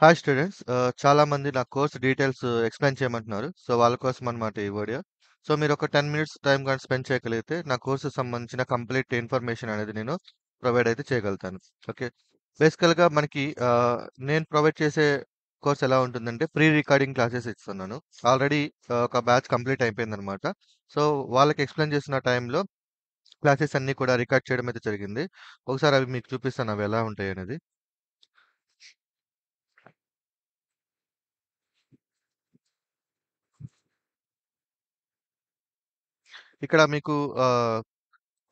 Hi students. చాలా మంది నా కోర్స్ డీటెయిల్స్ ఎక్స్‌ప్లెయిన్ చేయమంటున్నారు. సో, వాళ్ళ కోసం అన్నమాట ఈ వీడియో. సో, మీరు ఒక 10 మినిట్స్ టైమ్ గాని స్పెండ్ చేయగలిగితే నా కోర్స్‌కి సంబంధించిన కంప్లీట్ ఇన్ఫర్మేషన్ అనేది నేను ప్రొవైడ్ అయితే చేయగలుగుతాను. ఓకే. బేసికల్‌గా మనకి నేను ప్రొవైడ్ చేసే కోర్స్ ఎలా ఉంటుందంటే ప్రీ రికార్డింగ్ క్లాసెస్ ఇస్తున్నాను. ఆల్రెడీ ఒక బ్యాచ్ కంప్లీట్ అయిపోయిందన్నమాట. సో, వాళ్ళకి ఎక్స్‌ప్లెయిన్ చేసిన టైంలో క్లాసెస్ అన్నీ కూడా రికార్డ్ చేయడం అయితే జరిగింది. ఒకసారి అవి మీకు చూపిస్తాను అవి ఎలా ఉంటాయనేది. ఇక్కడ మీకు ఆహ్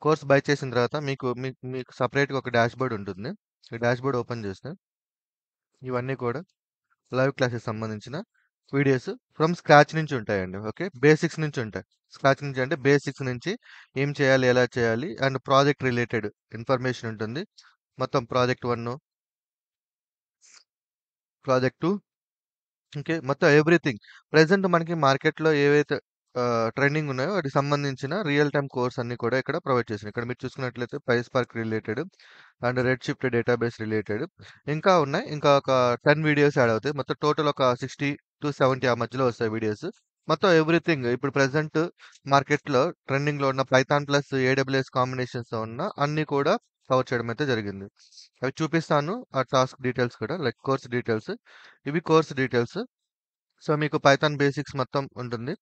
కోర్స్ బై చేసిన తర్వాత మీకు సెపరేట్‌గా ఒక డాష్‌బోర్డ్ ఉంటుంది. ఈ డాష్‌బోర్డ్ ఓపెన్ చేస్తే ఇవన్నీ కూడా లైవ్ క్లాసెస్ సంబంధించిన వీడియోస్ ఫ్రమ్ స్క్రాచ్ నుంచి ఉంటాయండి. ఓకే. బేసిక్స్ నుంచి ఉంటాయి. స్క్రాచ్ నుంచి అంటే బేసిక్స్ నుంచి ఏం చేయాలి? ఎలా చేయాలి? అండ్ ప్రాజెక్ట్ రిలేటెడ్ ఇన్ఫర్మేషన్ ఉంటుంది. మొత్తం ప్రాజెక్ట్ 1, ప్రాజెక్ట్ 2 ఓకే. మొత్తం ఎవ్రీథింగ్. ప్రెజెంట్ మనకి మార్కెట్‌లో ఏవైతే ట్రెండింగ్ ఉన్నాయో వాటికి సంబంధించిన రియల్ టైమ్ కోర్స్ అన్నీ కూడా ఇక్కడ ప్రొవైడ్ చేశాను. ఇక్కడ మీరు చూసుకున్నట్లయితే PySpark related and red shift database related ఇంకా ఉన్నాయి. ఇంకా ఒక 10 వీడియోస్ యాడ్ అవుతాయి. మొత్తం టోటల్ ఒక 60-70 ఆ మధ్యలో వస్తాయి వీడియోస్. మొత్తం ఎవ్రీథింగ్ ఇప్పుడు ప్రెజెంట్ మార్కెట్‌లో ట్రెండింగ్‌లో ఉన్న పైథాన్ ప్లస్ ఏడబ్ల్యూఎస్ కాంబినేషన్స్‌తో ఉన్న అన్నీ కూడా కవర్ చేయడం అయితే జరిగింది. అవి చూపిస్తాను. ఆ టాస్క్ డీటెయిల్స్ కూడా లైక్ కోర్స్ డీటెయిల్స్. ఇవి కోర్స్ డీటెయిల్స్. సో, మీకు పైథాన్ బేసిక్స్ మొత్తం ఉంటుంది.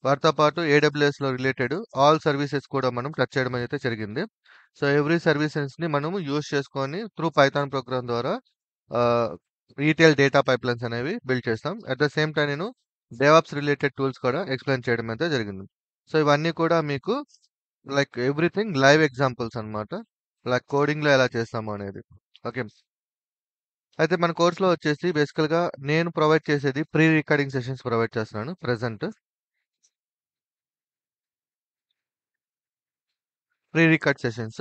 వాటితో పాటు ఏడబ్ల్యూఎస్‌లో రిలేటెడ్ ఆల్ సర్వీసెస్ కూడా మనం టచ్ చేయడం అయితే జరిగింది. సో, ఎవ్రీ సర్వీసెస్‌ని మనము యూజ్ చేసుకొని త్రూ పైథాన్ ప్రోగ్రామ్ ద్వారా ఆహ్, ఈటీఎల్ డేటా పైప్‌లైన్స్ అనేవి బిల్డ్ చేస్తాం. అట్ ద సేమ్ టైమ్ నేను డెవాప్స్ రిలేటెడ్ టూల్స్ కూడా ఎక్స్‌ప్లెయిన్ చేయడం అయితే జరిగింది. సో, ఇవన్నీ కూడా మీకు లైక్ ఎవ్రీథింగ్ లైవ్ ఎగ్జాంపుల్స్ అన్నమాట. లైక్ కోడింగ్‌లో ఎలా చేస్తాము అనేది. ఓకే. అయితే మన కోర్స్‌లో వచ్చేసి బేసికల్‌గా నేను ప్రొవైడ్ చేసేది ప్రీ రికార్డింగ్ సెషన్స్ ప్రొవైడ్ చేస్తున్నాను ప్రెజెంట్. Pre record sessions.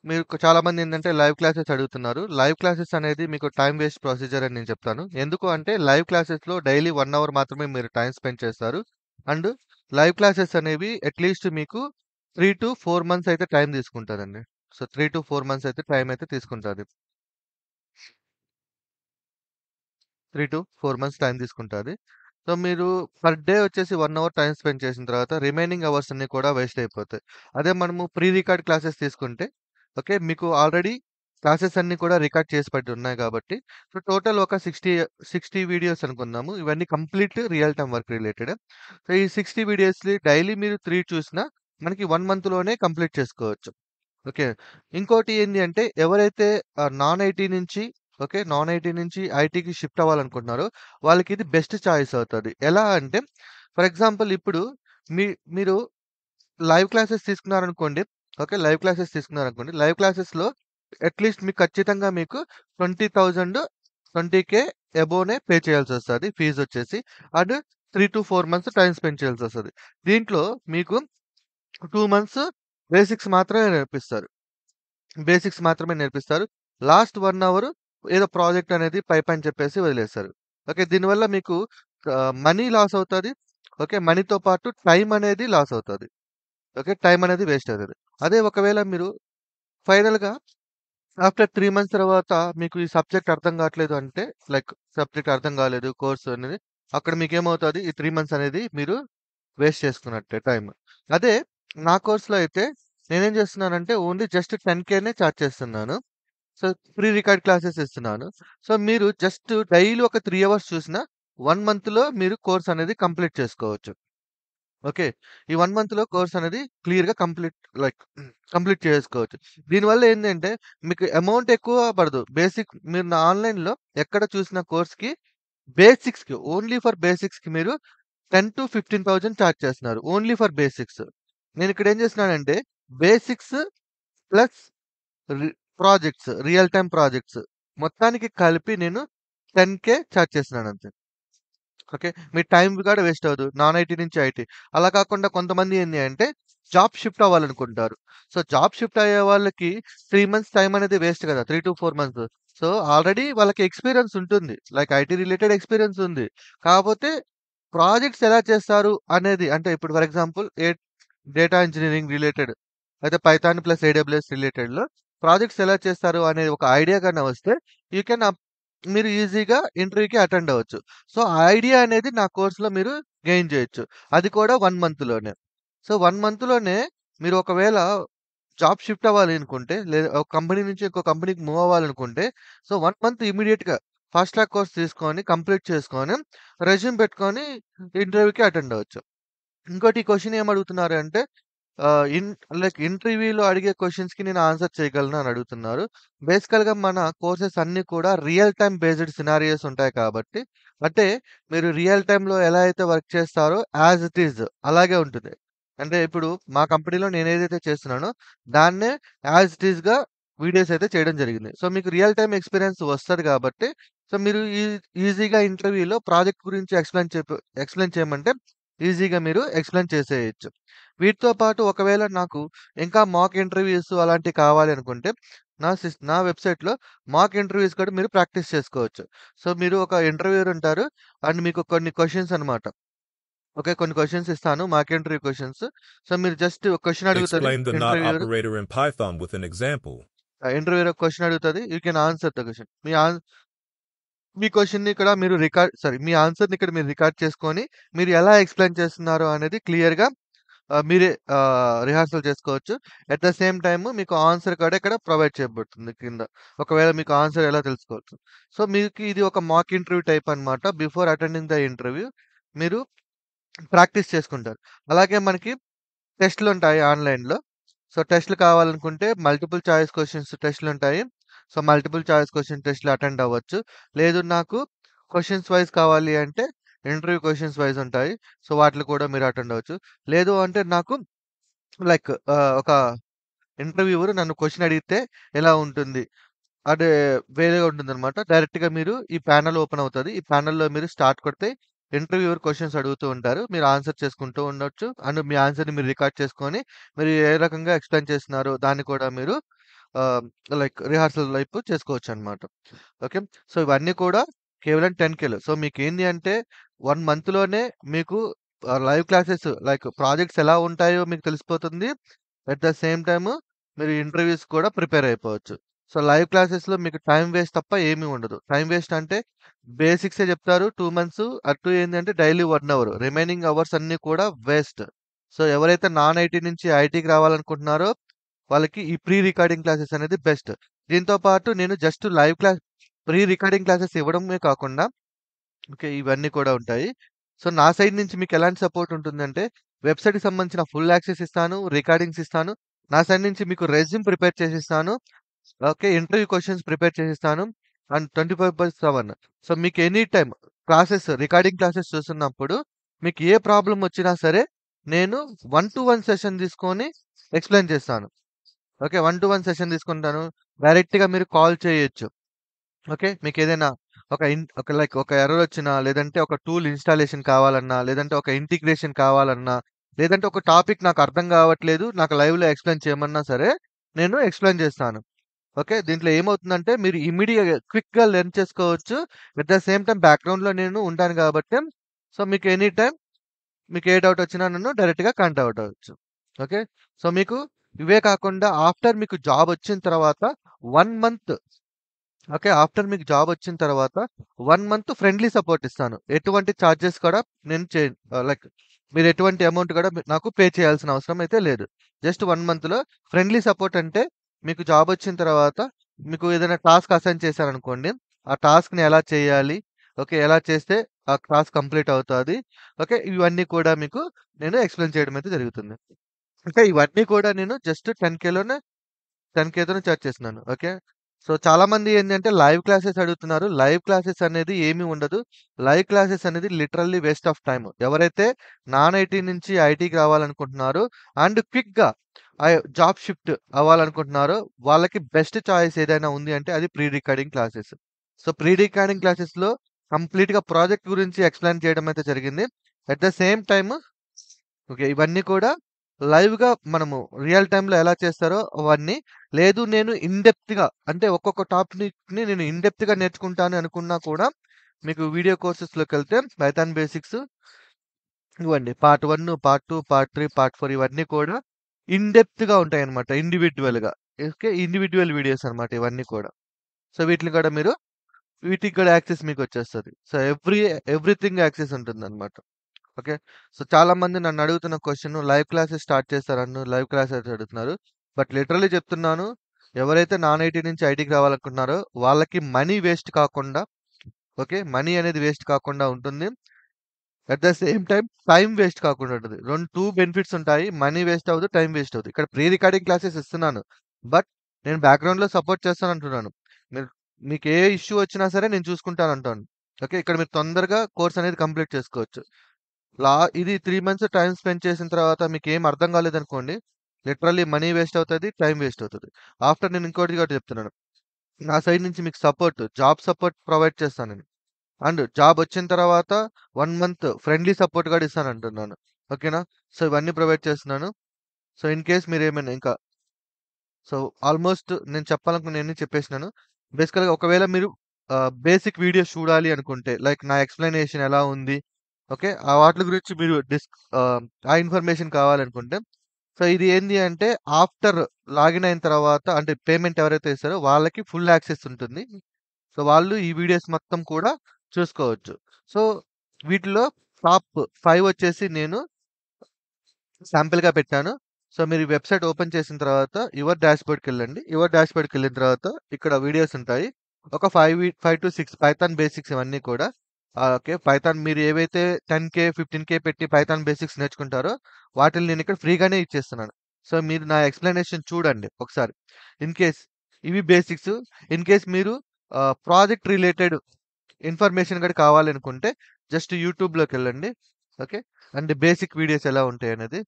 మీరు చాలామంది ఏంటంటే లైవ్ క్లాసెస్ అడుగుతున్నారు. లైవ్ క్లాసెస్ అనేది మీకు టైమ్ వేస్ట్ ప్రొసీజర్ అని నేను చెప్తాను. ఎందుకు అంటే లైవ్ క్లాసెస్‌లో డైలీ 1 అవర్ మాత్రమే మీరు టైమ్ స్పెండ్ చేస్తారు. అండ్ లైవ్ క్లాసెస్ అనేవి అట్‌లీస్ట్ మీకు 3-4 మంత్స్ అయితే టైమ్ తీసుకుంటదండి. సో, 3-4 మంత్స్ అయితే టైమ్ అయితే తీసుకుంటది. 3-4 మంత్స్ టైమ్ తీసుకుంటది. సో, మీరు పర్ డే వచ్చేసి 1 అవర్ టైమ్ స్పెండ్ చేసిన తర్వాత రిమైనింగ్ అవర్స్ అన్నీ కూడా వేస్ట్ అయిపోతాయి. అదే మనము ప్రీ రికార్డ్ క్లాసెస్ తీసుకుంటే ఓకే. మీకు ఆల్రెడీ క్లాసెస్ అన్నీ కూడా రికార్డ్ చేసి పెట్టి ఉన్నాయి కాబట్టి సో, టోటల్ ఒక 60 వీడియోస్ అనుకుందాము. ఇవన్నీ complete real time work related. So, ఈ 60 వీడియోస్‌ని డైలీ మీరు 3 చూసినా మనకి 1 మంత్‌లోనే కంప్లీట్ చేసుకోవచ్చు. ఓకే. ఇంకోటి ఏంది అంటే ఎవరైతే నాన్ ఐటీ నుంచి ఓకే. నాన్ ఐటీ నుంచి ఐటీకి షిఫ్ట్ అవ్వాలనుకుంటున్నారో వాళ్ళకి ఇది బెస్ట్ చాయిస్ అవుతది. ఎలా అంటే ఫర్ ఎగ్జాంపుల్ ఇప్పుడు మీ మీరు లైవ్ క్లాసెస్ తీసుకున్నారనుకోండి. ఓకే. లైవ్ క్లాసెస్ తీసుకున్నారనుకోండి. లైవ్ క్లాసెస్‌లో అట్‌లీస్ట్ మీకు ఖచ్చితంగా మీకు 20,000 20,000 అబోవ్‌నే పే చేయాల్సొస్తది ఫీజొచ్చేసి. అండ్ 3-4 మంత్స్ టైమ్ స్పెండ్ చేయాల్సొస్తది. దీంట్లో మీకు 2 మంత్స్ బేసిక్స్ మాత్రమే నేర్పిస్తారు. బేసిక్స్ మాత్రమే నేర్పిస్తారు. లాస్ట్ 1 అవర్ ఏదో ప్రాజెక్ట్ అనేది పైపని చెప్పేసి వదిలేస్తారు. ఓకే. దీనివల్ల మీకు మనీ లాస్ అవుతది. ఓకే. మనీతో పాటు టైమ్ అనేది లాస్ అవుతది. ఓకే. టైమ్ అనేది వేస్ట్ అవుతది. అదే ఒకవేళ మీరు ఫైనల్‌గా ఆఫ్టర్ 3 మంత్స్ తర్వాత మీకు ఈ సబ్జెక్ట్ అర్థం కావట్లేదు అంటే లైక్ సబ్జెక్ట్ అర్థం కాలేదు కోర్స్ అనేది అక్కడ మీకేమవుతది ఈ 3 మంత్స్ అనేది మీరు వేస్ట్ చేసుకున్నట్టే టైమ్. అదే నా కోర్స్‌లో అయితే నేనేం చేస్తున్నానంటే ఓన్లీ జస్ట్ 10,000నే చార్జ్ చేస్తున్నాను. సో, ప్రీ రికార్డ్ క్లాసెస్ ఇస్తున్నాను. సో, మీరు జస్ట్ డైలీ ఒక 3 అవర్స్ చూసినా 1 మంత్‌లో మీరు కోర్స్ అనేది కంప్లీట్ చేసుకోవచ్చు. ఓకే. ఈ 1 మంత్‌లో కోర్స్ అనేది క్లియర్‌గా లైక్ కంప్లీట్ చేసుకోవచ్చు. దీనివల్ల ఏందంటే మీకు అమౌంట్ ఎక్కువ పడదు. మీరు నా ఆన్‌లైన్‌లో ఎక్కడ చూసిన కోర్స్‌కి బేసిక్స్‌కి ఓన్లీ ఫర్ బేసిక్స్‌కి మీరు 10,000-15,000 చార్జ్ చేస్తున్నారు. Only for basics. నేనిక్కడ ఏం చేస్తున్నానంటే బేసిక్స్ ప్లస్ రి రియల్ టైమ్ ప్రాజెక్ట్స్ మొత్తానికి కలిపి నేను 10,000 చార్జ్ చేస్తున్నానంతే. ఓకే. మీ టైమ్ కూడా వేస్ట్ అవ్వదు. నాన్ ఐటీ నుంచి ఐటీ. అలా కాకుండా కొంతమంది ఏంది అంటే జాబ్ షిఫ్ట్ అవ్వాలనుకుంటారు. సో, జాబ్ షిఫ్ట్ అయ్యే వాళ్ళకి 3 మంత్స్ టైమ్ అనేది వేస్ట్ కదా! 3-4 మంత్స్. సో, ఆల్రెడీ వాళ్ళకి ఎక్స్‌పీరియన్స్ ఉంటుంది. లైక్ ఐటీ రిలేటెడ్ ఎక్స్‌పీరియన్స్ ఉంది. కాపోతే ప్రాజెక్ట్స్ ఎలా చేస్తారు అనేది అంటే ఇప్పుడు for example data engineering related అయితే పైథాన్ ప్లస్ ఏడబ్ల్యూఎస్ రిలేటెడ్‌లో ప్రాజెక్ట్స్ ఎలా చేస్తారు అనే ఒక ఐడియా గాని వస్తే యూ కెన్ మీరు ఈజీగా ఇంటర్వ్యూకి అటెండ్ అవ్వచ్చు. సో, ఆ ఐడియా అనేది నా కోర్స్‌లో మీరు గెయిన్ చేయొచ్చు. అది కూడా 1 మంత్‌లోనే. సో, 1 మంత్‌లోనే మీరు ఒకవేళ జాబ్ షిఫ్ట్ అవ్వాలి అనుకుంటే, లేదా ఒక కంపెనీ నుంచి ఇంకో కంపెనీకి మూవ్ అవ్వాలనుకుంటే, సో, 1 మంత్ ఇమ్మీడియేట్‌గా ఫాస్ట్ ట్రాక్ కోర్స్ తీసుకొని, కంప్లీట్ చేసుకొని, రెజ్యూమ్ పెట్టుకొని ఇంటర్వ్యూకి అటెండ్ అవ్వచ్చు. ఇంకోటి ఈ క్వెషన్ ఏమడుగుతున్నారు అంటే ఆహ్, ఇన్ లైక్ ఇంటర్వ్యూలో అడిగే క్వెషన్స్‌కి నేను ఆన్సర్ చేయగలనా అని అడుగుతున్నారు. బేసికల్‌గా మన కోర్సెస్ అన్నీ కూడా రియల్ టైమ్ బేస్డ్ సినారియోస్ ఉంటాయి కాబట్టి, అంటే మీరు రియల్ టైమ్‌లో ఎలా అయితే వర్క్ చేస్తారో యాస్ ఇట్ ఈజ్ అలాగే ఉంటుంది. అంటే ఇప్పుడు మా కంపెనీలో నేనేదైతే చేస్తున్నానో దాన్నే యాస్ ఇట్ ఈజ్‌గా వీడియోస్ అయితే చేయడం జరిగింది. సో, మీకు రియల్ టైమ్ ఎక్స్‌పీరియన్స్ వస్తది కాబట్టి, సో, మీరు ఈజీగా ఇంటర్వ్యూలో ప్రాజెక్ట్ గురించి ఎక్స్‌ప్లెయిన్ చేయమంటే ఈజీగా మీరు ఎక్స్‌ప్లెయిన్ చేసేయొచ్చు. వీటితో పాటు ఒకవేళ నాకు ఇంకా మాక్ ఇంటర్‌వ్యూస్ అలాంటివి కావాలి అనుకుంటే, నా వెబ్‌సైట్‌లో మాక్ ఇంటర్‌వ్యూస్ కూడా మీరు ప్రాక్టీస్ చేసుకోవచ్చు. సో, మీరు ఒక ఇంటర్‌వ్యూయర్ ఉంటారు. అండ్ మీకు కొన్ని క్వెషన్స్ అన్నమాట. ఓకే. కొన్ని క్వెషన్స్ ఇస్తాను. Mock interview questions. సో, మీరు జస్ట్ ఒక క్వెషన్ అడుగుతది Explain the not interviewer. operator in Python with an example. Interviewer ఒక క్వెషన్ అడుగుతది. You can answer the question. మీ క్వెషన్‌ని ఇక్కడ మీరు మీ ఆన్సర్‌ని ఇక్కడ మీరు రికార్డ్ చేసుకొని, మీరు ఎలా ఎక్స్‌ప్లెయిన్ చేస్తున్నారో అనేది క్లియర్‌గా మీరే రిహార్సల్ చేసుకోవచ్చు. అట్ ద సేమ్ టైమ్ మీకు ఆన్సర్ కూడా ఇక్కడ ప్రొవైడ్ చేయబడుతుంది కింద. ఒకవేళ మీకు ఆన్సర్ ఎలా తెలుసుకోవచ్చు. సో, మీకు ఇది ఒక మాక్ ఇంటర్వ్యూ టైప్ అన్నమాట. బిఫోర్ అటెండింగ్ ద ఇంటర్వ్యూ మీరు ప్రాక్టీస్ చేసుకుంటారు. అలాగే మనకి టెస్ట్‌లుంటాయి ఆన్‌లైన్‌లో. సో, టెస్ట్‌లు కావాలనుకుంటే మల్టిపుల్ చాయిస్ క్వెషన్స్ టెస్ట్‌లుంటాయి. సో, మల్టిపుల్ చాయిస్ క్వెషన్ టెస్ట్‌లు అటెండ్ అవ్వచ్చు. లేదు నాకు క్వెషన్స్ వైస్ కావాలి అంటే ఇంటర్వ్యూ క్వెషన్స్ వైస్ ఉంటాయి. సో, వాటిలో కూడా మీరు అటెండ్ అవ్వచ్చు. లేదు అంటే నాకు ఒక ఇంటర్వ్యూవర్ నన్ను క్వెషన్ అడిగితే ఎలా ఉంటుంది? అంటే వేరేగా ఉంటుందనమాట. డైరెక్ట్‌గా మీరు ఈ ప్యానెల్ ఓపెన్ అవుతది. ఈ ప్యానెల్‌లో మీరు స్టార్ట్ కొడితే ఇంటర్వ్యూవర్ క్వెషన్స్ అడుగుతూ ఉంటారు. మీరు ఆన్సర్ చేసుకుంటూ ఉండొచ్చు. అండ్ మీ ఆన్సర్‌ని మీరు రికార్డ్ చేసుకొని, మీరు ఏ రకంగా ఎక్స్‌ప్లెయిన్ చేస్తున్నారో దాన్ని కూడా మీరు ఆహ్, రిహార్సల్ వైపు చేసుకోవచ్చనమాట. ఓకే. సో, ఇవన్నీ కూడా కేవలం 10,000. సో, మీకేంది అంటే 1 మంత్‌లోనే మీకు లైవ్ క్లాసెస్ ప్రాజెక్ట్స్ ఎలా ఉంటాయో మీకు తెలిసిపోతుంది. అట్ ద సేమ్ టైమ్ మీరు ఇంటర్వ్యూస్ కూడా ప్రిపేర్ అయిపోవచ్చు. సో, లైవ్ క్లాసెస్‌లో మీకు టైమ్ వేస్ట్ తప్ప ఏమీ ఉండదు. టైమ్ వేస్ట్ అంటే బేసిక్సే చెప్తారు 2 మంత్స్. అటు ఏందంటే డైలీ 1 అవర్. రిమైనింగ్ అవర్స్ అన్నీ కూడా వేస్ట్. సో, ఎవరైతే నాన్ ఐటీ నుంచి ఐటీకి రావాలనుకుంటున్నారో వాళ్ళకి ఈ ప్రీ రికార్డింగ్ క్లాసెస్ అనేది బెస్ట్. దీంతో పాటు నేను జస్ట్ ప్రీ రికార్డింగ్ క్లాసెస్ ఇవ్వడమే కాకుండా ఓకే. ఇవన్నీ కూడా ఉంటాయి. సో, నా సైడ్ నుంచి మీకెలాంటి సపోర్ట్ ఉంటుందంటే, వెబ్‌సైట్‌కి సంబంధించిన ఫుల్ యాక్సెస్ ఇస్తాను, రికార్డింగ్స్ ఇస్తాను. నా సైడ్ నుంచి మీకు రెజ్యూమ్ ప్రిపేర్ చేసిస్తాను. ఓకే. ఇంటర్వ్యూ క్వెషన్స్ ప్రిపేర్ చేసిస్తాను. అండ్ 24/7. సో, మీకు ఎనీ టైమ్ రికార్డింగ్ క్లాసెస్ చూస్తున్నప్పుడు మీకు ఏ ప్రాబ్లమ్ వచ్చినా సరే, నేను 1-1 సెషన్ తీసుకొని ఎక్స్‌ప్లెయిన్ చేస్తాను. ఓకే. 1-1 సెషన్ తీసుకుంటాను. డైరెక్ట్‌గా మీరు కాల్ చేయొచ్చు. ఓకే. మీకేదైనా ఒక ఎర్రర్ వచ్చినా, లేదంటే ఒక టూల్ ఇన్‌స్టాలేషన్ కావాలన్నా, లేదంటే ఒక ఇంటిగ్రేషన్ కావాలన్నా, లేదంటే ఒక టాపిక్ నాకు అర్థం కావట్లేదు. నాకు లైవ్‌లో ఎక్స్‌ప్లెయిన్ చేయమన్నా సరే, నేను ఎక్స్‌ప్లెయిన్ చేస్తాను. ఓకే. దీంట్లో ఏమవుతుందంటే మీరు క్విక్‌గా లెర్న్ చేసుకోవచ్చు. అట్ ద సేమ్ టైమ్ బ్యాక్‌గ్రౌండ్‌లో నేను ఉంటాను కాబట్టి, సో, మీకు ఎనీ టైమ్ మీకు ఏ డౌట్ వచ్చినా నన్ను డైరెక్ట్‌గా కాంటాక్ట్ అవ్వచ్చు. ఓకే. సో, మీకు ఇవే కాకుండా ఆఫ్టర్ మీకు జాబ్ వచ్చిన తర్వాత 1 మంత్ ఓకే. ఆఫ్టర్ మీకు జాబొచ్చిన తర్వాత 1 మంత్ ఫ్రెండ్లీ సపోర్ట్ ఇస్తాను. ఎటువంటి చార్జెస్ కూడా నేను మీరు ఎటువంటి అమౌంట్ కూడా నాకు పే చేయాల్సిన అవసరం అయితే లేదు. జస్ట్ 1 మంత్‌లో ఫ్రెండ్లీ సపోర్ట్ అంటే మీకు జాబొచ్చిన తర్వాత మీకు ఏదైనా టాస్క్ అసైన్ చేశారనుకోండి. ఆ టాస్క్‌ని ఎలా చేయాలి? ఓకే. ఎలా చేస్తే ఆ టాస్క్ కంప్లీట్ అవుతాది? ఓకే. ఇవన్నీ కూడా మీకు నేను ఎక్స్‌ప్లెయిన్ చేయడం అయితే జరుగుతుంది. అంటే ఇవన్నీ కూడా నేను జస్ట్ 10,000తోనే చార్జ్ చేస్తున్నాను. ఓకే. సో, చాలామంది ఏందంటే లైవ్ క్లాసెస్ అడుగుతున్నారు. లైవ్ క్లాసెస్ అనేది ఏమీ ఉండదు. లైవ్ క్లాసెస్ అనేది లిటరల్లీ వేస్ట్ ఆఫ్ టైమ్. ఎవరైతే నాన్ ఐటీ నుంచి ఐటీకి రావాలనుకుంటున్నారో అండ్ క్విక్‌గా జాబ్ షిఫ్ట్ అవ్వాలనుకుంటున్నారో వాళ్ళకి బెస్ట్ చాయిస్ ఏదైనా ఉంది అంటే అది pre recording classes. So, pre recording క్లాసెస్‌లో కంప్లీట్‌గా ప్రాజెక్ట్ గురించి ఎక్స్‌ప్లెయిన్ చేయడం అయితే జరిగింది. At the same time okay. ఇవన్నీ కూడా లైవ్‌గా మనము రియల్ టైమ్‌లో ఎలా చేస్తారో అవన్నీ. లేదు నేను అంటే ఒక్కొక్క టాపిక్‌ని నేను నేర్చుకుంటాను అనుకున్నా కూడా మీకు వీడియో కోర్సెస్‌లోకెళ్తే పైథాన్ బేసిక్స్ ఇవ్వండి. పార్ట్ 1, పార్ట్ 2, పార్ట్ 3, పార్ట్ 4 ఇవన్నీ కూడా ఉంటాయన్నమాట. ఇండివిడ్యువల్‌గా. ఓకే. ఇండివిడ్యువల్ వీడియోస్ అన్నమాట ఇవన్నీ కూడా. సో, వీటిని కూడా మీరు వీటికి కూడా యాక్సెస్ మీకొచ్చేస్తది. సో, ఎవ్రీథింగ్ యాక్సెస్ ఉంటుందనమాట. ఓకే. సో, చాలామంది నన్నడుగుతున్న క్వెషన్ లైవ్ క్లాసెస్ స్టార్ట్ చేస్తారన్ను. లైవ్ క్లాసెస్ అడుగుతున్నారు. బట్ లిటరల్లీ చెప్తున్నాను. ఎవరైతే నాన్ ఐటీ నుంచి ఐటీకి రావాలనుకుంటున్నారో వాళ్ళకి మనీ వేస్ట్ కాకుండా ఓకే. మనీ అనేది వేస్ట్ కాకుండా ఉంటుంది. At the same time time waste కాకుండా ఉంటది. 2 బెనిఫిట్స్ ఉంటాయి. మనీ వేస్ట్ అవ్వదు. టైమ్ వేస్ట్ అవ్వదు. ఇక్కడ ప్రీ రికార్డింగ్ క్లాసెస్ ఇస్తున్నాను. బట్ నేను బ్యాక్‌గ్రౌండ్‌లో సపోర్ట్ చేస్తానంటున్నాను. మీరు మీకు ఏ ఇష్యూ వచ్చినా సరే నేను చూసుకుంటానంటాను. ఓకే. ఇక్కడ మీరు తొందరగా కోర్స్ అనేది కంప్లీట్ చేసుకోవచ్చు. ఇది 3 మంత్స్ టైమ్ స్పెండ్ చేసిన తర్వాత మీకేం అర్థం కాలేదనుకోండి. లిటరల్లీ మనీ వేస్ట్ అవుతది. టైమ్ వేస్ట్ అవుతది. ఆఫ్టర్ నేను ఇంకోటి కూడా చెప్తున్నాను. నా సైడ్ నుంచి మీకు జాబ్ సపోర్ట్ ప్రొవైడ్ చేస్తాను నేను. అండ్ జాబొచ్చిన తర్వాత 1 మంత్ ఫ్రెండ్లీ సపోర్ట్ కూడా ఇస్తానంటున్నాను. ఓకేనా? సో, ఇవన్నీ ప్రొవైడ్ చేస్తున్నాను. సో, ఇన్ కేస్ మీరేమైనా ఇంకా సో, ఆల్‌మోస్ట్ నేను చెప్పాలనుకున్నయన్నీ చెప్పేసినాను. బేసికల్‌గా ఒకవేళ మీరు బేసిక్ వీడియోస్ చూడాలి అనుకుంటే, లైక్ నా ఎక్స్‌ప్లనేషన్ ఎలా ఉంది, ఓకే. ఆ వాటిలి గురించి మీరు ఆ ఇన్ఫర్మేషన్ కావాలనుకుంటే, సో, ఇది ఏంది అంటే ఆఫ్టర్ లాగిన్ అయిన తర్వాత అంటే పేమెంట్ ఎవరైతే ఇస్తారో వాళ్ళకి ఫుల్ యాక్సెస్ ఉంటుంది. సో, వాళ్ళు ఈ వీడియోస్ మొత్తం కూడా చూసుకోవచ్చు. సో, వీటిలో టాప్ 5 వచ్చేసి నేను శాంపిల్‌గా పెట్టాను. సో, మీరు ఈ వెబ్‌సైట్ ఓపెన్ చేసిన తర్వాత యువర్ డాష్‌బోర్డ్‌కెళ్ళండి. యువర్ డాష్‌బోర్డ్‌కెళ్ళిన తర్వాత ఇక్కడ వీడియోస్ ఉంటాయి. ఒక 5-6 పైథాన్ బేసిక్స్ ఇవన్నీ కూడా. ఓకే. పైథాన్ మీరు ఏవైతే 10,000, 15,000 పెట్టి పైథాన్ బేసిక్స్ నేర్చుకుంటారో వాటిల్ని నేనిక్కడ ఫ్రీగానే ఇచ్చేస్తున్నాను. సో, మీరు నా ఎక్స్‌ప్లనేషన్ చూడండి ఒకసారి. ఇన్ కేస్ ఇవి బేసిక్స్. ఇన్ కేస్ మీరు ప్రాజెక్ట్ రిలేటెడ్ ఇన్ఫర్మేషన్ గూడా కావాలనుకుంటే జస్ట్ యూట్యూబ్‌లోకెళ్ళండి. ఓకే. అండ్ బేసిక్ వీడియోస్ ఎలా ఉంటాయనేది.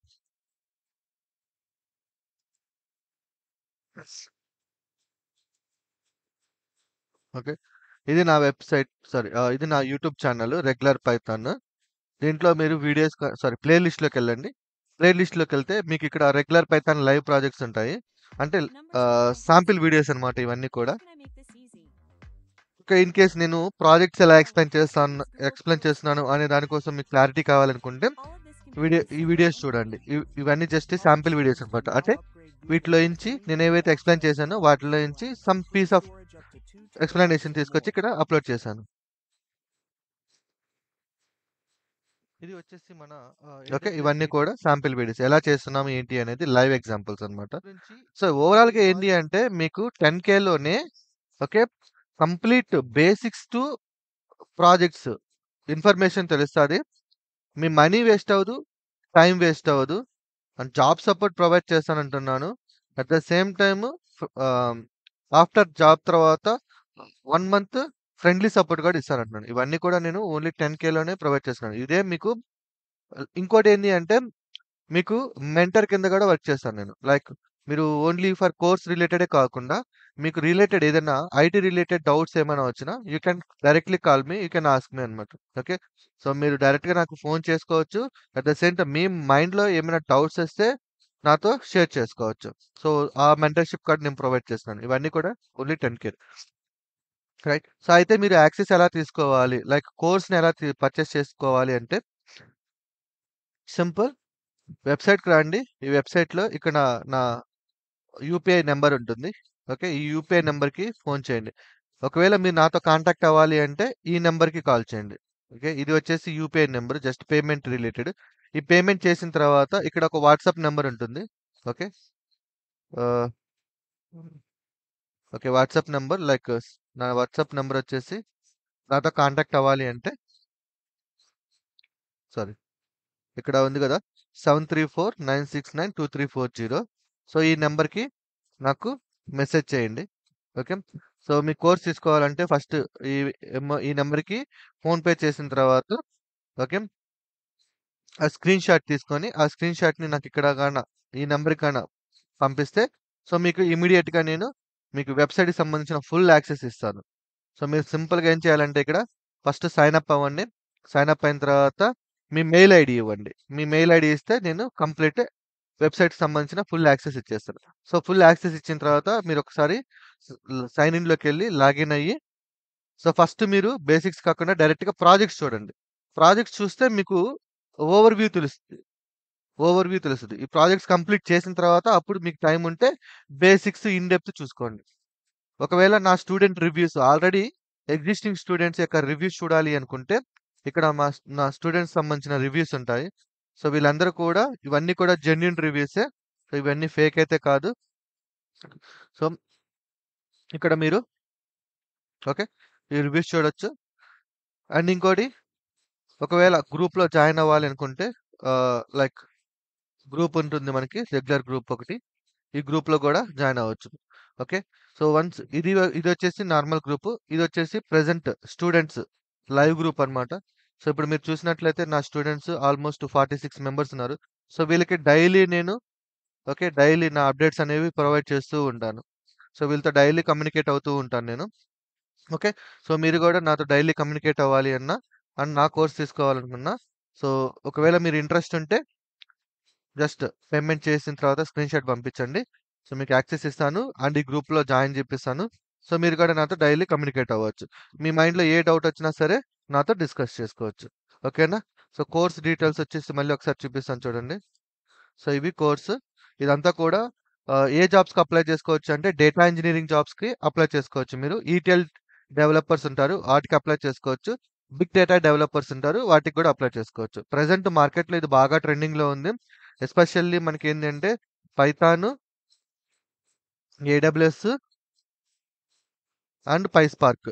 ఓకే. ఇది నా వెబ్‌సైట్ ఇది నా యూట్యూబ్ ఛానల్ రెగ్యులర్ పైథాన్. దీంట్లో మీరు ప్లే లిస్ట్‌లోకెళ్ళండి. ప్లే లిస్ట్‌లోకెళ్తే మీకిక్కడ రెగ్యులర్ పైథాన్ లైవ్ ప్రాజెక్ట్స్ ఉంటాయి. అంటే Numbers are always sample right. Videos అన్నమాట ఇవన్నీ కూడా. How can I make this easy? Okay. In case నేను ప్రాజెక్ట్స్ ఎలా All of this can use Google explain Forms. చేస్తున్నాను అనే దాని కోసం మీకు క్లారిటీ కావాలనుకుంటే All of this can be done ఈ simple వీడియోస్ and చూడండి. quickly. ఇవన్నీ just Modern sample videos students అన్నమాట. can now అంటే upgrade వీటిలో Udemy నుంచి to నేనేవైతే premium ఎక్స్‌ప్లెయిన్ access చేశానో to వాటిలో video నుంచి classes, some free piece of storage up to 2 explanation terabytes, and తీసుకొచ్చి more. ఇక్కడ అప్‌లోడ్ చేశాను. ఇది వచ్చేసి మన ఓకే. ఇవన్నీ కూడా శాంపిల్ వీడియోస్. ఎలా చేస్తున్నాము ఏంటి అనేది లైవ్ ఎగ్జాంపుల్స్ అన్నమాట. సో, ఓవరాల్‌గా ఏంటి అంటే మీకు 10,000లోనే okay. Complete basics to projects information తెలుస్తది. మీ మనీ వేస్ట్ అవ్వదు. టైమ్ వేస్ట్ అవ్వదు. అండ్ జాబ్ సపోర్ట్ ప్రొవైడ్ చేస్తానంటున్నాను. At the same time ah, after job తర్వాత 1 మంత్ ఫ్రెండ్లీ సపోర్ట్ కూడా ఇస్తానంటున్నాను. ఇవన్నీ కూడా నేను ఓన్లీ 10,000లోనే ప్రొవైడ్ చేస్తున్నాను. ఇదే మీకు ఇంకోటేంది అంటే మీకు మెంటర్ కింద కూడా వర్క్ చేస్తాను నేను. లైక్ మీరు ఓన్లీ ఫర్ కోర్స్ రిలేటెడే కాకుండా మీకు రిలేటెడ్ ఏదైనా ఐటీ రిలేటెడ్ డౌట్స్ ఏమైనా వచ్చినా you can directly call me. You can ask me అన్నమాట. ఓకే. సో, మీరు డైరెక్ట్‌గా నాకు ఫోన్ చేసుకోవచ్చు. అట్ ద సేమ్ టైమ్ మీ మైండ్‌లో ఏమైనా డౌట్స్ వస్తే నాతో షేర్ చేసుకోవచ్చు. సో, ఆ మెంటర్‌షిప్ కూడా నేను ప్రొవైడ్ చేస్తున్నాను. ఇవన్నీ కూడా ఓన్లీ 10,000 రైట్. సో, అయితే మీరు యాక్సెస్ ఎలా తీసుకోవాలి? లైక్ కోర్స్‌ని ఎలా పర్చేస్ చేసుకోవాలి అంటే సింపుల్. వెబ్‌సైట్‌కి రండి. ఈ వెబ్‌సైట్‌లో ఇక్కడ నా నా యూపీఐ నంబర్ ఉంటుంది. ఓకే. ఈ యూపీఐ నంబర్‌కి ఫోన్ చేయండి. ఒకవేళ మీరు నాతో కాంటాక్ట్ అవ్వాలి అంటే ఈ నంబర్‌కి కాల్ చేయండి. ఓకే. ఇది వచ్చేసి UPI number just payment related. ఈ పేమెంట్ చేసిన తర్వాత ఇక్కడ ఒక వాట్సాప్ నంబర్ ఉంటుంది. ఓకే. ఆహ్, ఓకే. వాట్సాప్ నంబర్ నా వాట్సాప్ నంబర్ వచ్చేసి నాతో కాంటాక్ట్ అవ్వాలి అంటే సారీ ఇక్కడ ఉంది గదా! 7349692340 సో, ఈ నంబర్‌కి నాకు మెసేజ్ చేయండి. ఓకే. సో, మీ కోర్స్ తీసుకోవాలంటే ఫస్ట్ ఈ ఈ నంబర్‌కి ఫోన్‌పే చేసిన తర్వాత ఓకే. ఆ స్క్రీన్ షాట్ తీసుకొని, ఆ స్క్రీన్ షాట్‌ని నాకిక్కడ ఈ నంబర్‌కి పంపిస్తే సో, మీకు ఇమ్మీడియేట్‌గా నేను మీకు వెబ్‌సైట్‌కి సంబంధించిన ఫుల్ యాక్సెస్ ఇస్తాను. సో, మీరు సింపుల్‌గా ఏం చేయాలంటే ఇక్కడ ఫస్ట్ సైన్ అప్ అవ్వండి. సైన్ అప్ అయిన తర్వాత మీ మెయిల్ ఐడీ ఇవ్వండి. మీ మెయిల్ ఐడీ ఇస్తే నేను కంప్లీట్ వెబ్‌సైట్‌కి సంబంధించిన ఫుల్ యాక్సెస్ ఇచ్చేస్తాను. సో, ఫుల్ యాక్సెస్ ఇచ్చిన తర్వాత మీరొకసారి సైన్ ఇన్‌లోకెళ్ళి లాగిన్ అయ్యి సో, ఫస్ట్ మీరు బేసిక్స్ కాకుండా డైరెక్ట్‌గా ప్రాజెక్ట్స్ చూడండి. ప్రాజెక్ట్స్ చూస్తే మీకు ఓవర్‌వ్యూ తెలుస్తది. ఓవర్‌వ్యూ తెలుస్తది. ఈ ప్రాజెక్ట్స్ కంప్లీట్ చేసిన తర్వాత అప్పుడు మీకు టైమ్ ఉంటే బేసిక్స్ ఇన్ డెప్త్ చూసుకోండి. ఒకవేళ నా student reviews already existing students యొక్క రివ్యూస్ చూడాలి అనుకుంటే ఇక్కడ నా స్టూడెంట్స్ సంబంధించిన రివ్యూస్ ఉంటాయి. సో వీళ్ళందరూ కూడా ఇవన్నీ కూడా జెన్యూన్ రివ్యూసే. సో ఇవన్నీ ఫేక్ అయితే కాదు. సో ఇక్కడ మీరు ఓకే ఈ రివ్యూస్ చూడొచ్చు. అండ్ ఇంకోటి ఒకవేళ గ్రూప్‌లో జాయిన్ అవ్వాలి అనుకుంటే లైక్ గ్రూప్ ఉంటుంది మనకి రెగ్యులర్ గ్రూప్ ఒకటి. ఈ గ్రూప్‌లో కూడా జాయిన్ అవ్వచ్చు. ఓకే. సో వన్స్ ఇదొచ్చేసి నార్మల్ గ్రూప్. ఇదొచ్చేసి ప్రెజెంట్ స్టూడెంట్స్ లైవ్ గ్రూప్ అన్నమాట. సో ఇప్పుడు మీరు చూసినట్లయితే నా స్టూడెంట్స్ ఆల్మోస్ట్ 46 మెంబర్స్ ఉన్నారు. సో వీళ్ళకి డైలీ నేను డైలీ నా అప్డేట్స్ అనేవి ప్రొవైడ్ చేస్తూ ఉంటాను. సో వీళ్ళతో డైలీ కమ్యూనికేట్ అవుతూ ఉంటాను నేను. ఓకే. సో మీరు కూడా నాతో డైలీ కమ్యూనికేట్ అవ్వాలి అన్నా అండ్ నా కోర్స్ తీసుకోవాలనుకున్నా సో ఒకవేళ మీరు ఇంట్రెస్ట్ ఉంటే జస్ట్ పేమెంట్ చేసిన తర్వాత స్క్రీన్‌షాట్ పంపించండి. సో మీకు యాక్సెస్ ఇస్తాను అండ్ ఈ గ్రూప్‌లో జాయిన్ చేపిస్తాను. సో మీరు కూడా నాతో డైలీ కమ్యూనికేట్ అవ్వచ్చు. మీ మైండ్‌లో ఏ డౌట్ వచ్చినా సరే నాతో డిస్కస్ చేసుకోవచ్చు. ఓకేనా? సో కోర్స్ డీటెయిల్స్ వచ్చేసి మళ్ళీ ఒకసారి చూపిస్తాను చూడండి. సో ఇవి కోర్స్. ఇదంతా కూడా ఏ జాబ్స్‌కి అప్లై చేసుకోవచ్చు అంటే డేటా ఇంజినీరింగ్ జాబ్స్‌కి అప్లై చేసుకోవచ్చు మీరు. ఈటీఎల్ డెవలపర్స్ ఉంటారు. వాటికి అప్లై చేసుకోవచ్చు. బిగ్ డేటా డెవలపర్స్ ఉంటారు. వాటికి కూడా అప్లై చేసుకోవచ్చు. ప్రెజెంట్ మార్కెట్‌లో ఇది బాగా ట్రెండింగ్‌లో ఉంది. ఎస్పెషల్లీ మనకేంటంటే Python, AWS and PySpark.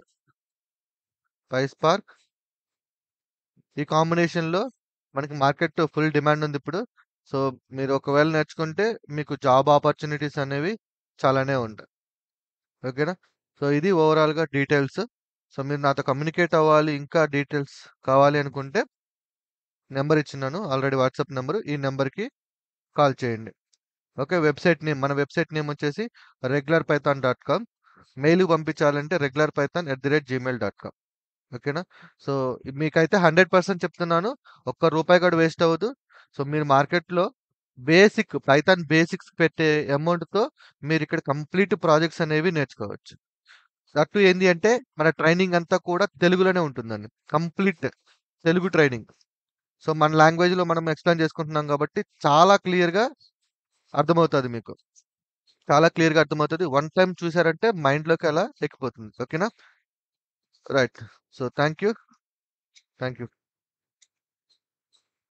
PySpark ఈ కాంబినేషన్‌లో మనకి మార్కెట్ ఫుల్ డిమాండ్ ఉంది ఇప్పుడు. సో మీరు ఒకవేళ నేర్చుకుంటే మీకు జాబ్ ఆపర్చునిటీస్ అనేవి చాలానే ఉంటాయి. ఓకేనా? సో ఇది ఓవరాల్‌గా డీటెయిల్స్. సో మీరు నాతో కమ్యూనికేట్ అవ్వాలి, ఇంకా డీటెయిల్స్ కావాలి అనుకుంటే నంబర్ ఇచ్చున్నాను. Already WhatsApp number. ఈ నంబర్‌కి కాల్ చేయండి. ఓకే. మన వెబ్‌సైట్ నేమ్ వచ్చేసి regularpython.com. మెయిల్‌కి పంపించాలంటే regularpython@gmail.com. ఓకేనా? సో మీకైతే 100% చెప్తున్నాను. ఒక్క రూపాయి కూడా వేస్ట్ అవ్వదు. సో మీరు మార్కెట్‌లో పైథాన్ బేసిక్స్ పెట్టే అమౌంట్‌తో మీరిక్కడ కంప్లీట్ ప్రాజెక్ట్స్ అనేవి నేర్చుకోవచ్చు. దట్ టూ ఏంది అంటే మన ట్రైనింగ్ అంతా కూడా తెలుగులోనే ఉంటుందండి. Complete Telugu training. సో మన లాంగ్వేజ్‌లో మనం ఎక్స్‌ప్లెయిన్ చేసుకుంటున్నాం కాబట్టి చాలా క్లియర్‌గా అర్థమవుతది మీకు. చాలా క్లియర్‌గా అర్థమవుతది. వన్ టైమ్ చూసారంటే మైండ్‌లోకి అలా ఎక్కిపోతుంది. ఓకేనా? Right. So thank you. Thank you.